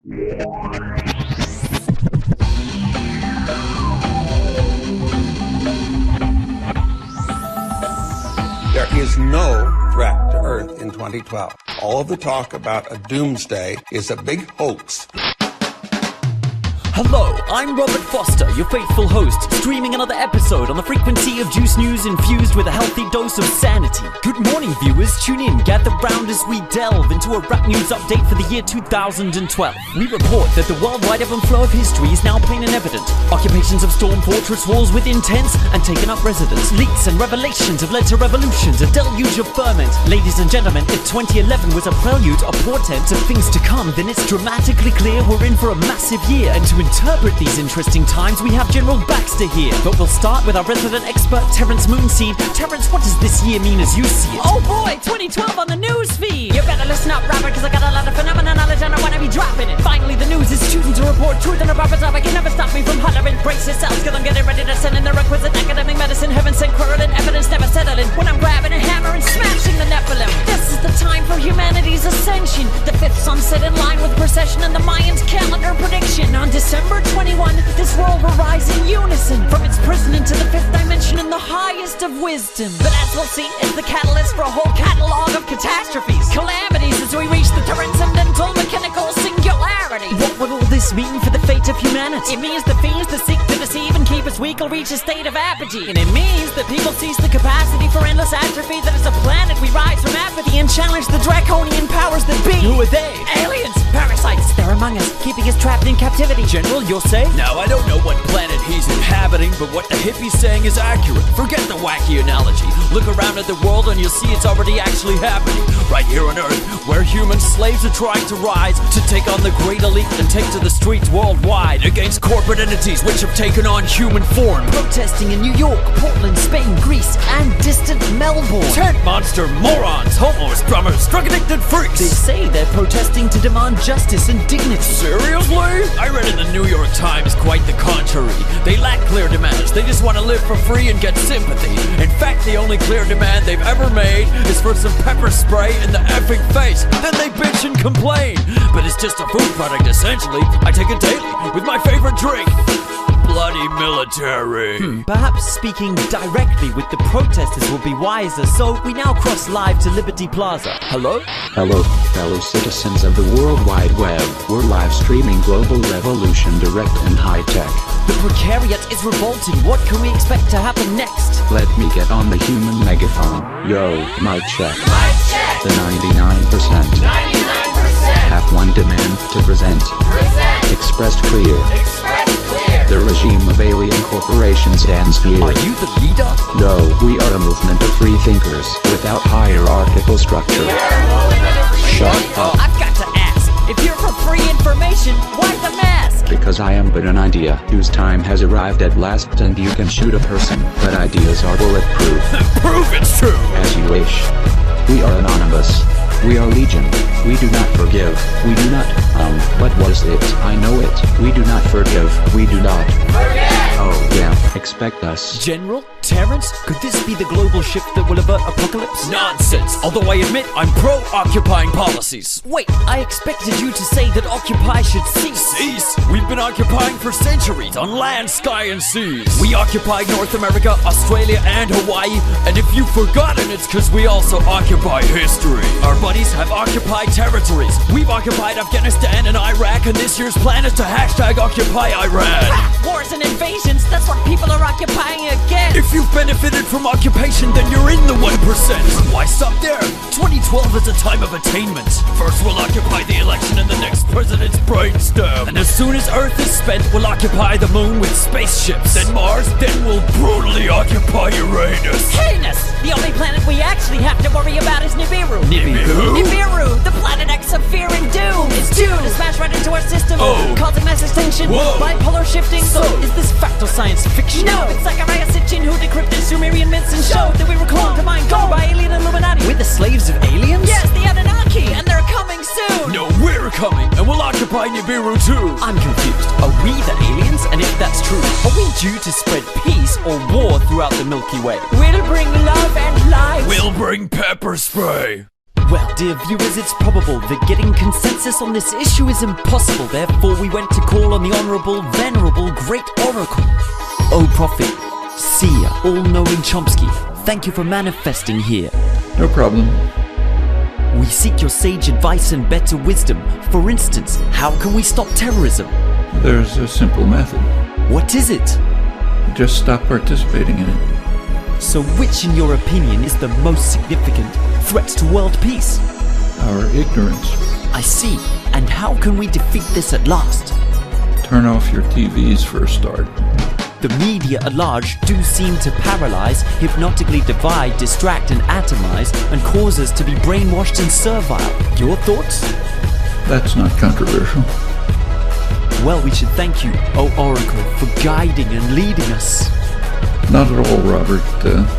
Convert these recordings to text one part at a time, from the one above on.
There is no threat to Earth in 2012. All of the talk about a doomsday is a big hoax. Hello, I'm Robert Foster, your faithful host, streaming another episode on the frequency of Juice News infused with a healthy dose of sanity. Good morning, viewers. Tune in, gather round as we delve into a rap news update for the year 2012. We report that the worldwide ebb and flow of history is now plain and evident. Occupations have stormed fortress walls with intense and taken up residence. Leaks and revelations have led to revolutions, a deluge of ferment. Ladies and gentlemen, if 2011 was a prelude, a portent of things to come, then it's dramatically clear we're in for a massive year. And to interpret these interesting times, we have General Baxter here. But we'll start with our resident expert, Terrence Moonseed. Terrence, what does this year mean as you see it? Oh boy, 2012 on the news feed. You better listen up, rapper, cause I got a lot of phenomenal knowledge and I wanna be dropping it. Finally, the news is choosing to report truth and about the topic. Can never stop me from hollering. Brace yourselves, cause I'm getting ready to send in the requisite academic medicine. Heaven sent querulent evidence never settling. When I'm grabbing a hammer and smashing the Nephilim. This is the time for humanity's ascension. The fifth sunset in line with precession and the Mayans' calendar prediction. On December 21, this world will rise in unison from its prison into the fifth dimension in the highest of wisdom. But as we'll see, it's the catalyst for a whole catalog of catastrophes, calamities as we reach the transcendental mechanical singularity. What will all this mean for the fate of humanity? It means the fiends that seek to deceive and keep us weak will reach a state of apogee. And it means that people seize the capacity for endless atrophy, that as a planet we rise from apathy and challenge the draconian powers that be. Who are they? Aliens, parasites, they're among us, keeping us trapped in captivity. General, you'll say? Now, I don't know what planet he's inhabiting, but what the hippie's saying is accurate. Forget the wacky analogy. Look around at the world and you'll see it's already actually happening. Right here on Earth, where human slaves are trying to rise to take on the great elite and take to the streets worldwide against corporate entities which have taken on human form. Protesting in New York, Portland, Spain, Greece, and distant Melbourne. Tent monster, morons, homos, drummers, drug-addicted freaks. They say they're protesting to demand justice and dignity. Seriously? I read in the New York Times quite the contrary. They lack clear demands. They just want to live for free and get sympathy. In fact, the only clear demand they've ever made is for some pepper spray in the effing face. Then they bitch and complain. But it's just a food product, essentially. I take it daily with my favorite drink. Bloody military. Perhaps speaking directly with the protesters will be wiser, so we now cross live to Liberty Plaza. Hello? Hello, fellow citizens of the World Wide Web. We're live streaming Global Revolution direct and high-tech. The precariat is revolting. What can we expect to happen next? Let me get on the human megaphone. Yo, mic check. Mic check. The 99%. 99%. Have one demand to present. Expressed clear. The regime of alien corporations stands here. Are you the leader? No, we are a movement of free thinkers without hierarchical structure. Shut up. I've got to ask, if you're for free information, why the mask? Because I am but an idea whose time has arrived at last, and you can shoot a person, but ideas are bulletproof. Prove it's true. As you wish. We are anonymous. We are legion. We do not forgive. We do not, what was it? I know it. We do not forgive. We do not. Oh, yeah. Expect us. General? Terrence? Could this be the global shift that will avert apocalypse? Nonsense. Although I admit I'm pro-occupying policies. Wait, I expected you to say that Occupy should cease. Cease? We've been occupying for centuries on land, sky, and seas. We occupied North America, Australia, and Hawaii. And if you've forgotten, it's because we also occupy history. Our buddies have occupied territories. We've occupied Afghanistan and Iraq, and this year's plan is to hashtag Occupy Iran. Wars and invasions, that's what people are occupying again. If you've benefited from occupation, then you're in the 1%. Why stop there? 2012 is a time of attainment. First we'll occupy the election and the next president's brainstem. And as soon as Earth is spent, we'll occupy the moon with spaceships. Then Mars, then we'll brutally occupy Uranus. Heinous! The only planet we actually have to worry about is Nibiru. Nibiru? Nibiru, the planet X of fear and doom. It's doomed to smash right into our system, causing mass extinction. Whoa. Bipolar shifting. So, is this fact or science fiction? No, it's Zachariah Sitchin who decrypted Sumerian myths and showed that we were cloned to mind gold by alien Illuminati. We're the slaves of aliens? Yes, the Anunnaki, and they're coming soon. No, we're coming, and we'll occupy Nibiru too. I'm confused. Are we the aliens? And if that's true, are we due to spread peace or war throughout the Milky Way? We'll bring love and light. We'll bring pepper spray. Well, dear viewers, it's probable that getting consensus on this issue is impossible. Therefore, we went to call on the honorable, venerable, great oracle. O prophet, seer, all-knowing Chomsky, thank you for manifesting here. No problem. We seek your sage advice and better wisdom. For instance, how can we stop terrorism? There's a simple method. What is it? Just stop participating in it. So which, in your opinion, is the most significant threat to world peace? Our ignorance. I see. And how can we defeat this at last? Turn off your TVs for a start. The media at large do seem to paralyze, hypnotically divide, distract and atomize, and cause us to be brainwashed and servile. Your thoughts? That's not controversial. Well, we should thank you, O Oracle, for guiding and leading us. Not at all, Robert,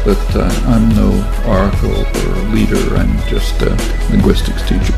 but I'm no oracle or leader. I'm just a linguistics teacher.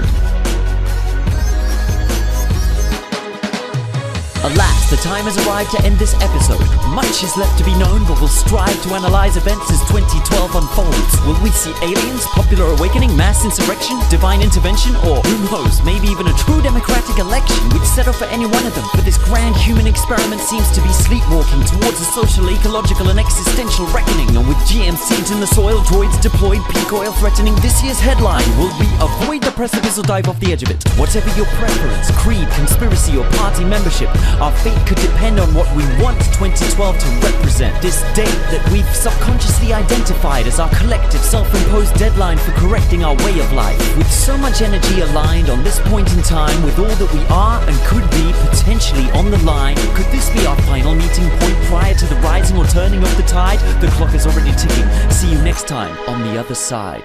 Alas, the time has arrived to end this episode. Much is left to be known, but we'll strive to analyze events as 2012 unfolds. Will we see aliens, popular awakening, mass insurrection, divine intervention, or who knows, maybe even a true democratic election? We'd settle for any one of them, for this grand human experiment seems to be sleepwalking towards a social, ecological, and existential reckoning. And with GM seeds in the soil, droids deployed, peak oil threatening this year's headline, will we avoid the precipice or dive off the edge of it? Whatever your preference, creed, conspiracy, or party membership, our fate could depend on what we want 2012 to represent. This date that we've subconsciously identified as our collective self-imposed deadline for correcting our way of life. With so much energy aligned on this point in time, with all that we are and could be potentially on the line, could this be our final meeting point prior to the rising or turning of the tide? The clock is already ticking. See you next time on the other side.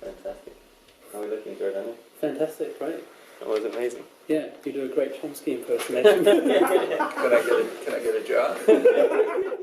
Fantastic. How are we looking, Giordano? Fantastic, right? That was amazing. Yeah, you do a great Chomsky impersonation. Can I get a job?